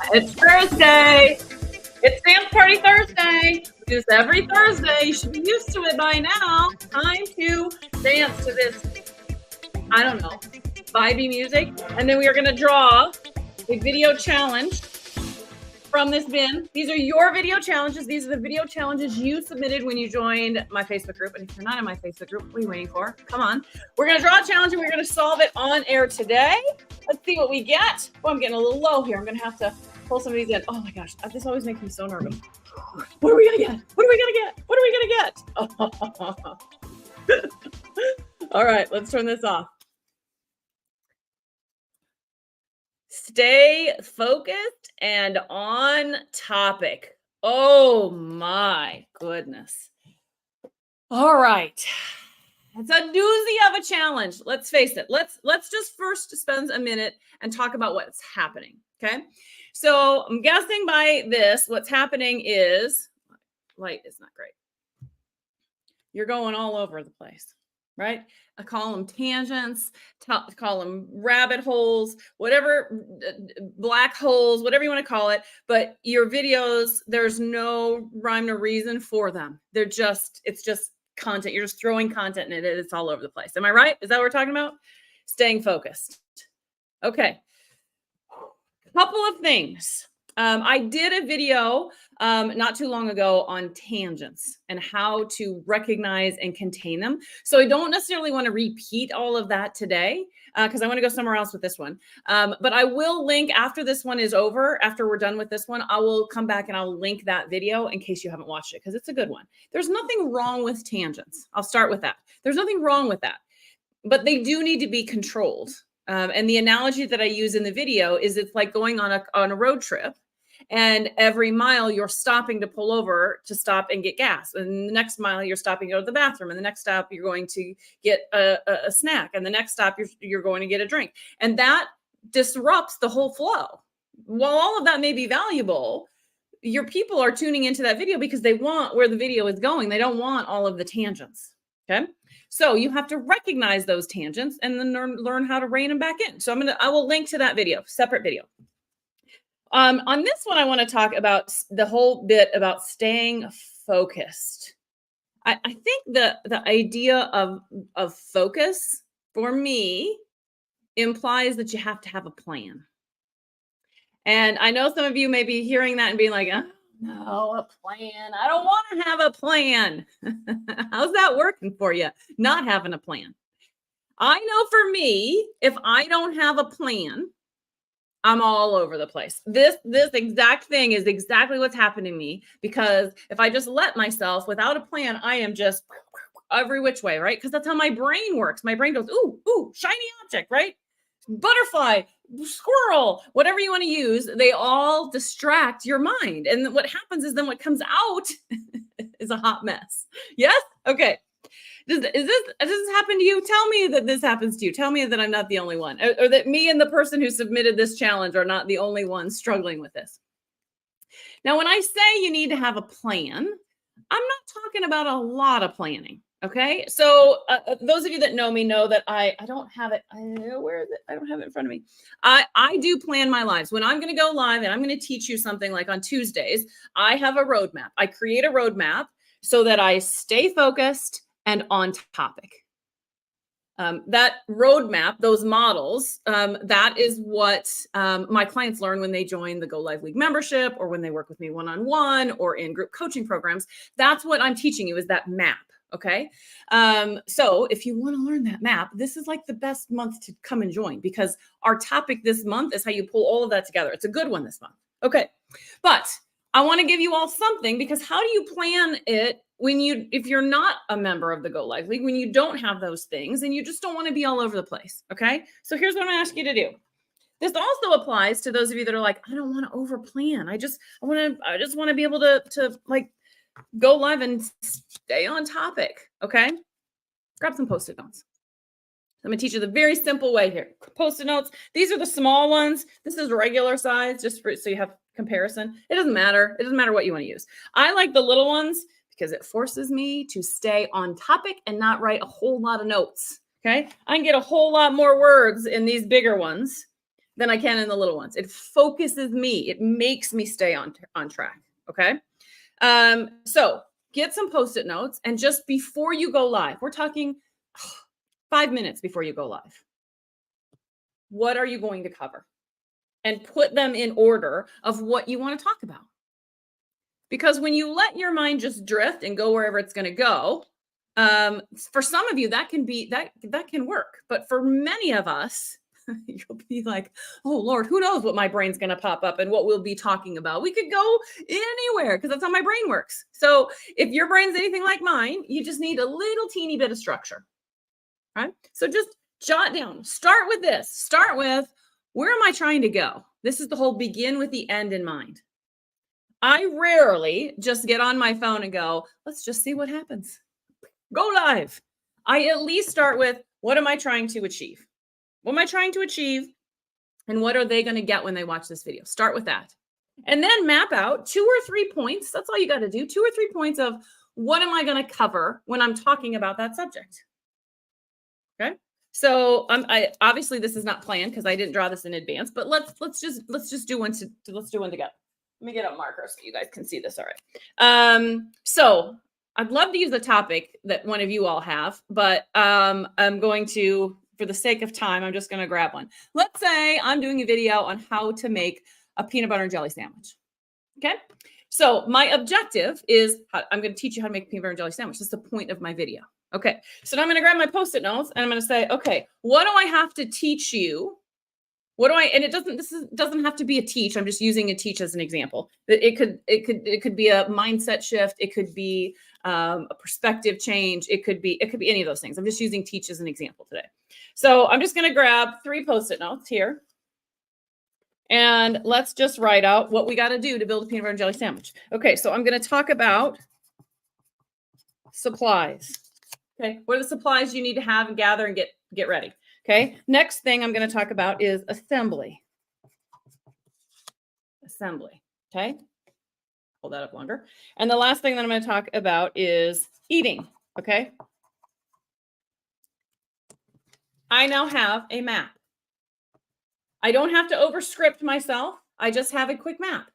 It's Thursday. It's Dance Party Thursday. We do this every Thursday. You should be used to it by now. Time to dance to this, I don't know, vibey music. And then we are going to draw a video challenge from this bin. These are your video challenges. These are the video challenges you submitted when you joined my Facebook group. And if you're not in my Facebook group, what are you waiting for? Come on. We're going to draw a challenge and we're going to solve it on air today. Let's see what we get. Oh, I'm getting a little low here. I'm going to have to pull some of these in. Oh my gosh, this always makes me so nervous. What are we going to get? What are we going to get? What are we going to get? All right, let's turn this off. Stay focused and on topic. Oh my goodness. All right. It's a doozy of a challenge. Let's face it. Let's just first spend a minute and talk about what's happening. Okay. So I'm guessing by this, what's happening is light is not great. You're going all over the place, right? I call them tangents, call them rabbit holes, whatever, black holes, whatever you want to call it. But your videos, there's no rhyme or reason for them. It's just content. You're just throwing content in it. It's all over the place. Am I right? Is that what we're talking about? Staying focused. Okay. Couple of things. I did a video not too long ago on tangents and how to recognize and contain them. So I don't necessarily want to repeat all of that today because I want to go somewhere else with this one. But I will link after this one is over, after we're done with this one, I will come back and I'll link that video in case you haven't watched it because it's a good one. There's nothing wrong with tangents. I'll start with that. There's nothing wrong with that, but they do need to be controlled. And the analogy that I use in the video is it's like going on a road trip. And every mile you're stopping to pull over to stop and get gas. And the next mile you're stopping to go to the bathroom. And the next stop you're going to get a snack. And the next stop you're going to get a drink. And that disrupts the whole flow. While all of that may be valuable, your people are tuning into that video because they want where the video is going. They don't want all of the tangents. Okay. So you have to recognize those tangents and then learn how to rein them back in. So I will link to that video, separate video. On this one, I want to talk about the whole bit about staying focused. I think the idea of focus for me implies that you have to have a plan. And I know some of you may be hearing that and being like, oh, no, a plan. I don't want to have a plan. How's that working for you? Not having a plan. I know for me, if I don't have a plan, I'm all over the place. This exact thing is exactly what's happening to me because if I just let myself without a plan, I am just every which way, right? Because that's how my brain works. My brain goes, ooh, shiny object, right? Butterfly, squirrel, whatever you want to use, they all distract your mind. And what happens is then what comes out is a hot mess. Yes? Okay. Does this happen to you? Tell me that this happens to you. Tell me that I'm not the only one, or that me and the person who submitted this challenge are not the only ones struggling with this. Now, when I say you need to have a plan, I'm not talking about a lot of planning. Okay. So those of you that know me know that I don't have it. Where is it? I don't have it in front of me. I do plan my lives. When I'm going to go live and I'm going to teach you something like on Tuesdays, I have a roadmap. I create a roadmap so that I stay focused and on topic. That roadmap, those models, that is what my clients learn when they join the Go Live League membership or when they work with me one-on-one or in group coaching programs. That's what I'm teaching you is that map. Okay. So if you want to learn that map, this is like the best month to come and join because our topic this month is how you pull all of that together. It's a good one this month. Okay. But I want to give you all something because how do you plan it if you're not a member of the Go Live League, when you don't have those things and you just don't want to be all over the place. Okay. So here's what I'm going to ask you to do. This also applies to those of you that are like, I don't want to over plan. I just want to be able to like go live and stay on topic. Okay. Grab some Post-it notes. I'm going to teach you the very simple way here. Post-it notes. These are the small ones. This is regular size, just so you have comparison. It doesn't matter. It doesn't matter what you want to use. I like the little ones because it forces me to stay on topic and not write a whole lot of notes. Okay. I can get a whole lot more words in these bigger ones than I can in the little ones. It focuses me. It makes me stay on track. Okay. So get some Post-it notes, and just before you go live, we're talking 5 minutes before you go live. What are you going to cover? And put them in order of what you want to talk about. Because when you let your mind just drift and go wherever it's going to go, for some of you that can work, but for many of us, you'll be like, oh Lord, who knows what my brain's going to pop up and what we'll be talking about. We could go anywhere because that's how my brain works. So if your brain's anything like mine, you just need a little teeny bit of structure, right? So just jot down, start with this, start with, where am I trying to go? This is the whole begin with the end in mind. I rarely just get on my phone and go, let's just see what happens. Go live. I at least start with, what am I trying to achieve? What am I trying to achieve? And what are they going to get when they watch this video? Start with that. And then map out 2 or 3 points. That's all you got to do. 2 or 3 points of what am I going to cover when I'm talking about that subject? Okay. So I obviously this is not planned because I didn't draw this in advance, but let's just do one together. Let me get a marker so you guys can see this. All right. So I'd love to use a topic that one of you all have, but I'm going to, for the sake of time, I'm just going to grab one. Let's say I'm doing a video on how to make a peanut butter and jelly sandwich. Okay. So my objective is I'm going to teach you how to make a peanut butter and jelly sandwich. That's the point of my video. Okay. So now I'm going to grab my Post-it notes and I'm going to say, okay, what do I have to teach you? And this doesn't have to be a teach. I'm just using a teach as an example. It could be a mindset shift. It could be a perspective change. It could be any of those things. I'm just using teach as an example today. So I'm just going to grab 3 Post-it notes here. And let's just write out what we got to do to build a peanut butter and jelly sandwich. Okay, so I'm going to talk about supplies. Okay, what are the supplies you need to have and gather and get ready? Okay, next thing I'm going to talk about is assembly. Okay, hold that up longer. And the last thing that I'm going to talk about is eating. Okay, I now have a map. I don't have to overscript myself. I just have a quick map.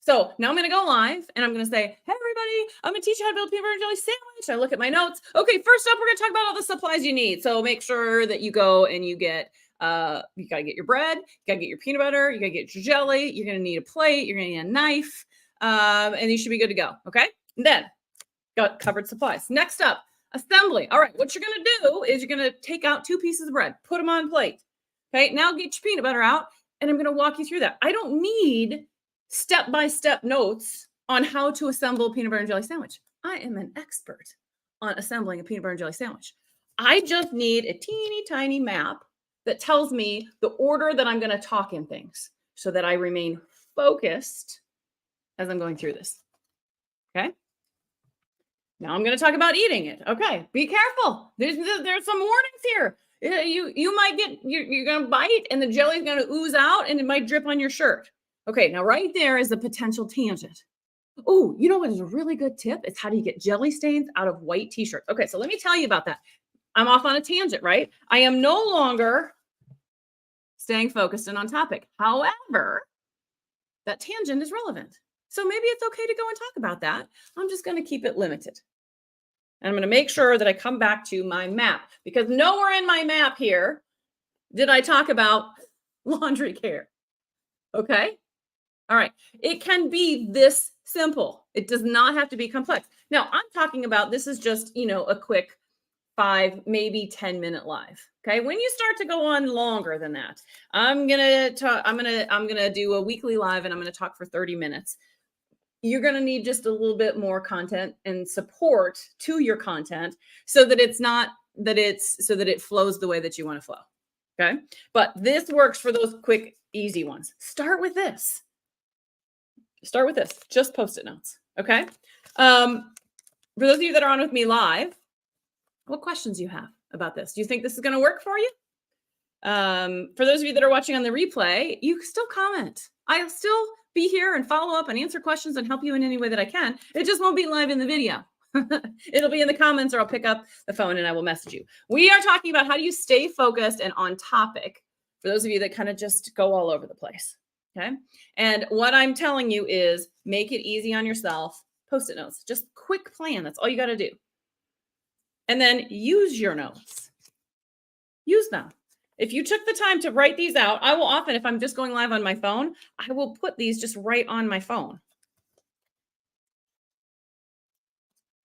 So now I'm going to go live and I'm going to say, hey, everybody, I'm going to teach you how to build a peanut butter and jelly sandwich. I look at my notes. Okay, first up, we're going to talk about all the supplies you need. So make sure that you go and you get, you got to get your bread, you got to get your peanut butter, you got to get your jelly. You're going to need a plate. You're going to need a knife, and you should be good to go. Okay. And then got covered supplies. Next up, assembly. All right. What you're going to do is you're going to take out 2 pieces of bread, put them on a plate. Okay. Now get your peanut butter out and I'm going to walk you through that. I don't need step-by-step notes on how to assemble a peanut butter and jelly sandwich. I am an expert on assembling a peanut butter and jelly sandwich. I just need a teeny tiny map that tells me the order that I'm going to talk in things so that I remain focused as I'm going through this. Okay. Now I'm going to talk about eating it. Okay. Be careful. There's some warnings here. You might get, you're going to bite and the jelly's going to ooze out and it might drip on your shirt. Okay, now right there is a potential tangent. Oh, you know what is a really good tip? It's how do you get jelly stains out of white t-shirts? Okay, so let me tell you about that. I'm off on a tangent, right? I am no longer staying focused and on topic. However, that tangent is relevant. So maybe it's okay to go and talk about that. I'm just going to keep it limited. And I'm going to make sure that I come back to my map because nowhere in my map here did I talk about laundry care. Okay? All right. It can be this simple. It does not have to be complex. Now, I'm talking about this is just, a quick 5, maybe 10-minute live. Okay. When you start to go on longer than that, I'm going to do a weekly live and I'm going to talk for 30 minutes. You're going to need just a little bit more content and support to your content so that it flows the way that you want to flow. Okay. But this works for those quick, easy ones. Start with this. Just Post-it notes. Okay. For those of you that are on with me live, what questions do you have about this? Do you think this is going to work for you? For those of you that are watching on the replay, you can still comment. I'll still be here and follow up and answer questions and help you in any way that I can. It just won't be live in the video. It'll be in the comments or I'll pick up the phone and I will message you. We are talking about how do you stay focused and on topic for those of you that kind of just go all over the place. Okay. And what I'm telling you is make it easy on yourself. Post-it notes, just quick plan. That's all you got to do. And then use your notes. Use them. If you took the time to write these out, I will often, if I'm just going live on my phone, I will put these just right on my phone.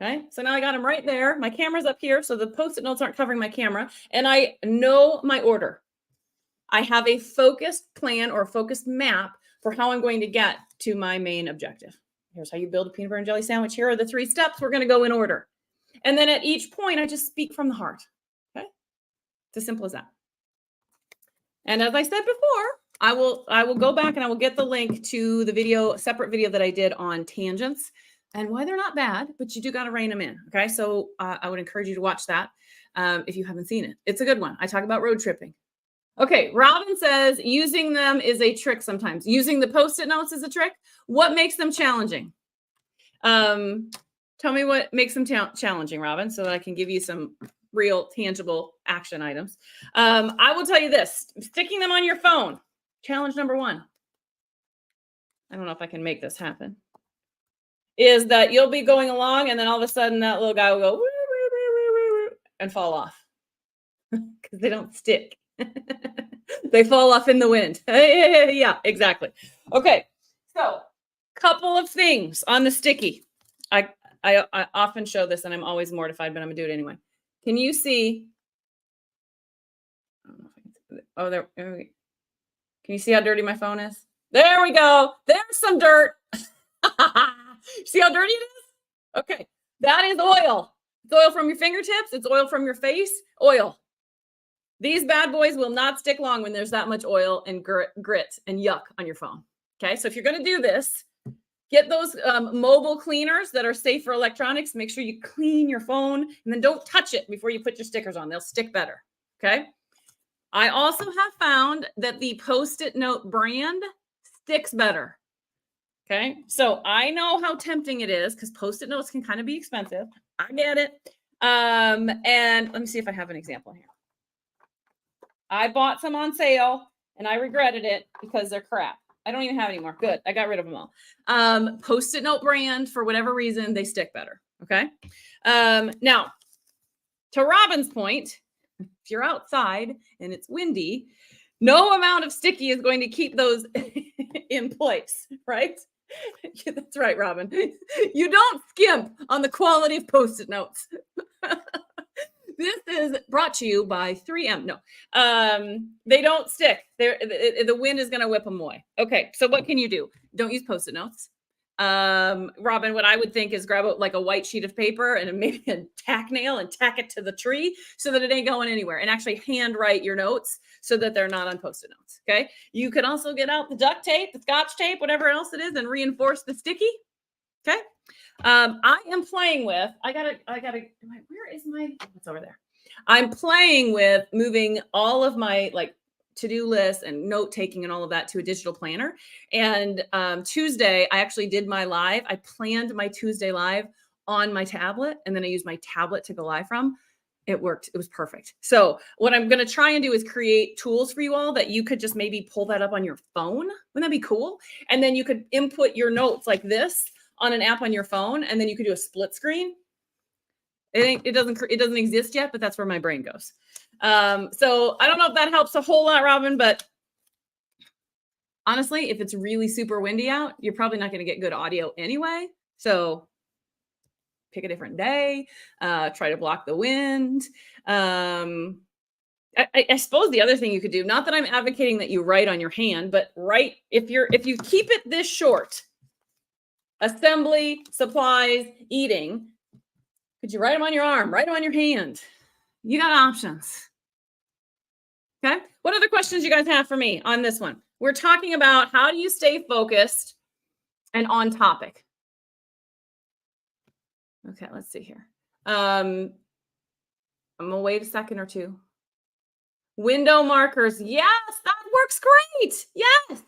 Okay, so now I got them right there. My camera's up here, so the Post-it notes aren't covering my camera, and I know my order. I have a focused plan or a focused map for how I'm going to get to my main objective. Here's how you build a peanut butter and jelly sandwich. Here are the 3 steps. We're going to go in order. And then at each point, I just speak from the heart. Okay, it's as simple as that. And as I said before, I will go back and I will get the link to the video, separate video that I did on tangents and why they're not bad, but you do got to rein them in. Okay, so I would encourage you to watch that if you haven't seen it. It's a good one. I talk about road tripping. Okay, Robin says using them is a trick sometimes. Using the Post-it notes is a trick. What makes them challenging? Tell me what makes them challenging, Robin, so that I can give you some real tangible action items. I will tell you this, sticking them on your phone. Challenge number 1. I don't know if I can make this happen. Is that you'll be going along and then all of a sudden that little guy will go woo, woo, woo, woo, woo, and fall off because they don't stick. They fall off in the wind. Yeah, exactly. Okay, so couple of things on the sticky. I often show this and I'm always mortified, but I'm gonna do it anyway. Can you see? I don't know if I can see it. Oh, there we go. Can you see how dirty my phone is? There we go. There's some dirt. See how dirty it is? Okay, that is oil. It's oil from your fingertips. It's oil from your face. Oil. These bad boys will not stick long when there's that much oil and grit and yuck on your phone. Okay, so if you're going to do this, get those mobile cleaners that are safe for electronics. Make sure you clean your phone and then don't touch it before you put your stickers on. They'll stick better. Okay. I also have found that the Post-it note brand sticks better. Okay. So I know how tempting it is because Post-it notes can kind of be expensive. I get it. And let me see if I have an example here. I bought some on sale and I regretted it because they're crap. I don't even have any more. Good. I got rid of them all. Post-it note brand, for whatever reason, they stick better. Okay. Now, to Robin's point, if you're outside and it's windy, no amount of sticky is going to keep those in place, right? That's right, Robin. You don't skimp on the quality of Post-it notes. This is brought to you by 3M. No, they don't stick. The wind is going to whip them away. Okay, so what can you do? Don't use Post-it notes. Robin, what I would think is grab like a white sheet of paper and maybe a tack nail and tack it to the tree so that it ain't going anywhere, and actually handwrite your notes so that they're not on Post-it notes. Okay, you could also get out the duct tape, the Scotch tape, whatever else it is, and reinforce the sticky. Okay. I am playing with, where is my, it's over there. I'm playing with moving all of my like to-do lists and note taking and all of that to a digital planner. And Tuesday, I actually did my live. I planned my Tuesday live on my tablet, and then I used my tablet to go live from. It worked. It was perfect. So what I'm going to try and do is create tools for you all that you could just maybe pull that up on your phone. Wouldn't that be cool? And then you could input your notes like this on an app on your phone, and then you could do a split screen. It doesn't exist yet, but that's where my brain goes. So I don't know if that helps a whole lot, Robin, but honestly, if it's really super windy out, you're probably not going to get good audio anyway. So pick a different day, try to block the wind. I suppose the other thing you could do, not that I'm advocating that you write on your hand, but write, if you keep it this short, assembly, supplies, eating, could you write them on your arm, write them on your hand? You got options. Okay. What other questions you guys have for me on this one? We're talking about how do you stay focused and on topic. Okay, let's see here. I'm gonna wait a second or two. Window markers. Yes, that works great. Yes.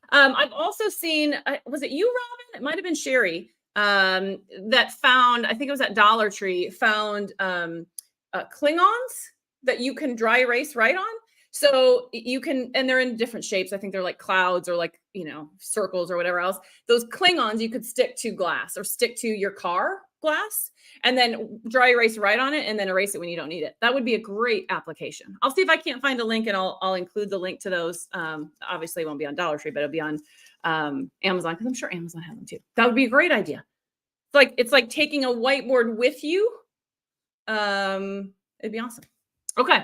I've also seen, was it you, Robin? It might have been Sherry that found, I think it was at Dollar Tree, found Klingons that you can dry erase right on. So you can, and they're in different shapes. I think they're like clouds or like, circles or whatever else. Those Klingons you could stick to glass or stick to your car glass and then dry erase right on it and then erase it when you don't need it. That would be a great application. I'll see if I can't find a link and I'll include the link to those. Obviously it won't be on Dollar Tree, but it'll be on Amazon because I'm sure Amazon has them too. That would be a great idea. It's like taking a whiteboard with you. It'd be awesome. Okay.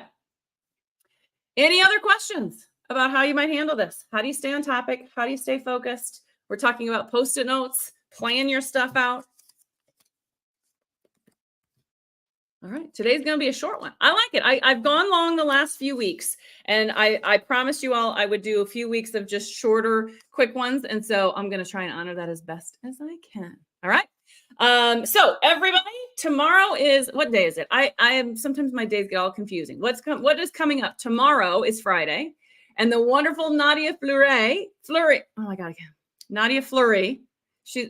Any other questions about how you might handle this? How do you stay on topic? How do you stay focused? We're talking about Post-it notes, plan your stuff out. All right. Today's going to be a short one. I like it. I've gone long the last few weeks, and I promised you all I would do a few weeks of just shorter, quick ones. And so I'm going to try and honor that as best as I can. All right. So everybody, tomorrow is, what day is it? I am, sometimes my days get all confusing. What is coming up? Tomorrow is Friday, and the wonderful Nadia Fleury, oh my God, Nadia Fleury,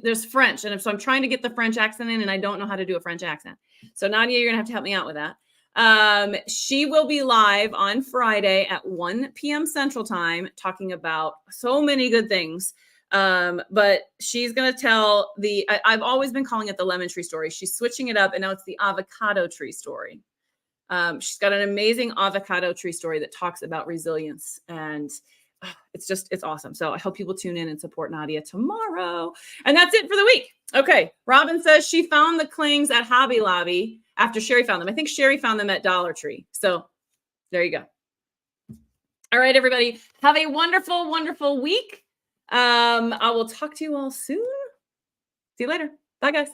there's French. And so I'm trying to get the French accent in, and I don't know how to do a French accent. So Nadia, you're gonna have to help me out with that. She will be live on Friday at 1 p.m. Central Time, talking about so many good things. But she's going to tell I've always been calling it the lemon tree story. She's switching it up, and now it's the avocado tree story. She's got an amazing avocado tree story that talks about resilience, and it's awesome. So I hope people tune in and support Nadia tomorrow. And that's it for the week. Okay. Robin says she found the clings at Hobby Lobby after Sherry found them. I think Sherry found them at Dollar Tree. So there you go. All right, everybody. Have a wonderful, wonderful week. I will talk to you all soon. See you later. Bye, guys.